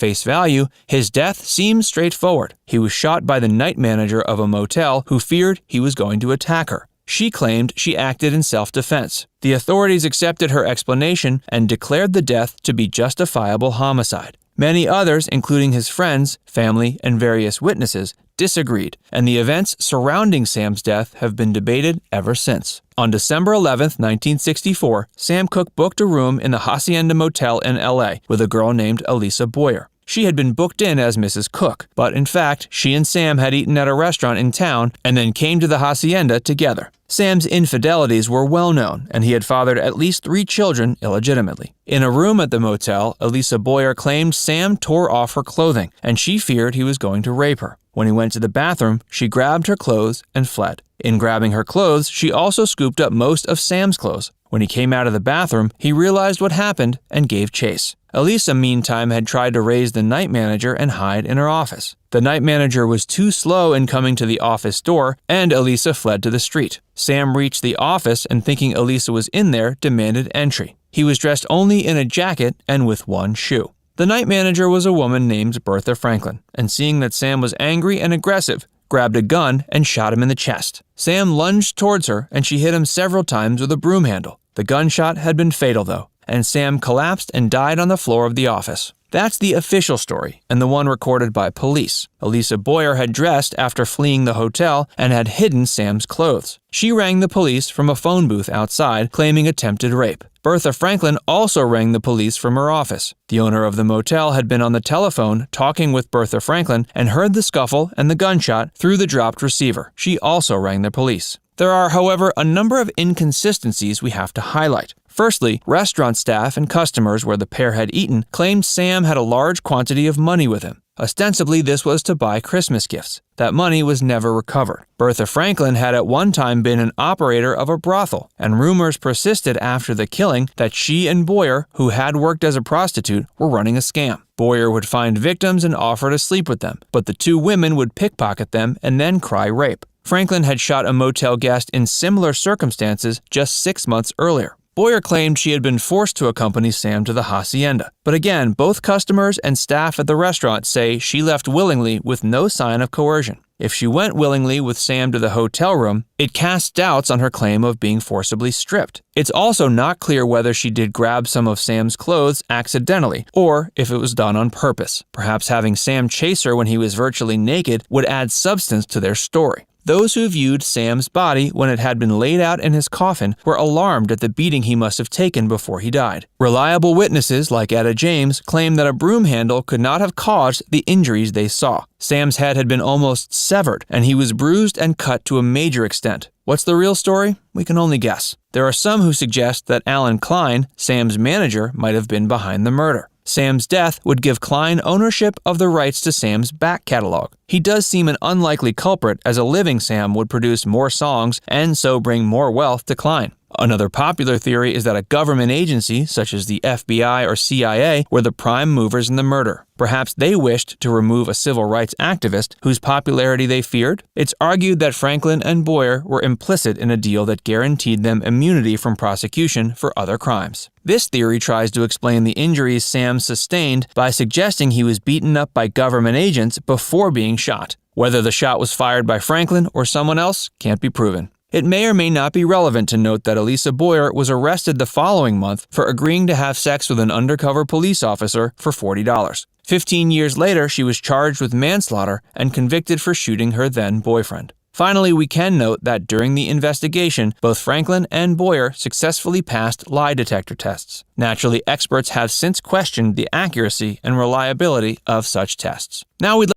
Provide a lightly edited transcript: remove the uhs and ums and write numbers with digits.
Face value, his death seems straightforward. He was shot by the night manager of a motel who feared he was going to attack her. She claimed she acted in self-defense. The authorities accepted her explanation and declared the death to be justifiable homicide. Many others, including his friends, family, and various witnesses, disagreed, and the events surrounding Sam's death have been debated ever since. On December 11, 1964, Sam Cooke booked a room in the Hacienda Motel in LA with a girl named Elisa Boyer. She had been booked in as Mrs. Cooke, but in fact, she and Sam had eaten at a restaurant in town and then came to the hacienda together. Sam's infidelities were well known, and he had fathered at least 3 children illegitimately. In a room at the motel, Elisa Boyer claimed Sam tore off her clothing, and she feared he was going to rape her. When he went to the bathroom, she grabbed her clothes and fled. In grabbing her clothes, she also scooped up most of Sam's clothes. When he came out of the bathroom, he realized what happened and gave chase. Elisa, meantime, had tried to raise the night manager and hide in her office. The night manager was too slow in coming to the office door, and Elisa fled to the street. Sam reached the office and, thinking Elisa was in there, demanded entry. He was dressed only in a jacket and with one shoe. The night manager was a woman named Bertha Franklin, and seeing that Sam was angry and aggressive, grabbed a gun and shot him in the chest. Sam lunged towards her, and she hit him several times with a broom handle. The gunshot had been fatal, though, and Sam collapsed and died on the floor of the office. That's the official story, and the one recorded by police. Elisa Boyer had dressed after fleeing the hotel and had hidden Sam's clothes. She rang the police from a phone booth outside, claiming attempted rape. Bertha Franklin also rang the police from her office. The owner of the motel had been on the telephone talking with Bertha Franklin and heard the scuffle and the gunshot through the dropped receiver. She also rang the police. There are, however, a number of inconsistencies we have to highlight. Firstly, restaurant staff and customers where the pair had eaten claimed Sam had a large quantity of money with him. Ostensibly, this was to buy Christmas gifts. That money was never recovered. Bertha Franklin had at one time been an operator of a brothel, and rumors persisted after the killing that she and Boyer, who had worked as a prostitute, were running a scam. Boyer would find victims and offer to sleep with them, but the 2 women would pickpocket them and then cry rape. Franklin had shot a motel guest in similar circumstances just 6 months earlier. Boyer claimed she had been forced to accompany Sam to the hacienda. But again, both customers and staff at the restaurant say she left willingly with no sign of coercion. If she went willingly with Sam to the hotel room, it casts doubts on her claim of being forcibly stripped. It's also not clear whether she did grab some of Sam's clothes accidentally, or if it was done on purpose. Perhaps having Sam chase her when he was virtually naked would add substance to their story. Those who viewed Sam's body when it had been laid out in his coffin were alarmed at the beating he must have taken before he died. Reliable witnesses like Etta James claim that a broom handle could not have caused the injuries they saw. Sam's head had been almost severed, and he was bruised and cut to a major extent. What's the real story? We can only guess. There are some who suggest that Alan Klein, Sam's manager, might have been behind the murder. Sam's death would give Klein ownership of the rights to Sam's back catalog. He does seem an unlikely culprit, as a living Sam would produce more songs and so bring more wealth to Klein. Another popular theory is that a government agency, such as the FBI or CIA, were the prime movers in the murder. Perhaps they wished to remove a civil rights activist whose popularity they feared. It's argued that Franklin and Boyer were implicit in a deal that guaranteed them immunity from prosecution for other crimes. This theory tries to explain the injuries Sam sustained by suggesting he was beaten up by government agents before being shot. Whether the shot was fired by Franklin or someone else can't be proven. It may or may not be relevant to note that Elisa Boyer was arrested the following month for agreeing to have sex with an undercover police officer for $40. 15 years later, she was charged with manslaughter and convicted for shooting her then-boyfriend. Finally, we can note that during the investigation, both Franklin and Boyer successfully passed lie detector tests. Naturally, experts have since questioned the accuracy and reliability of such tests. Now we'd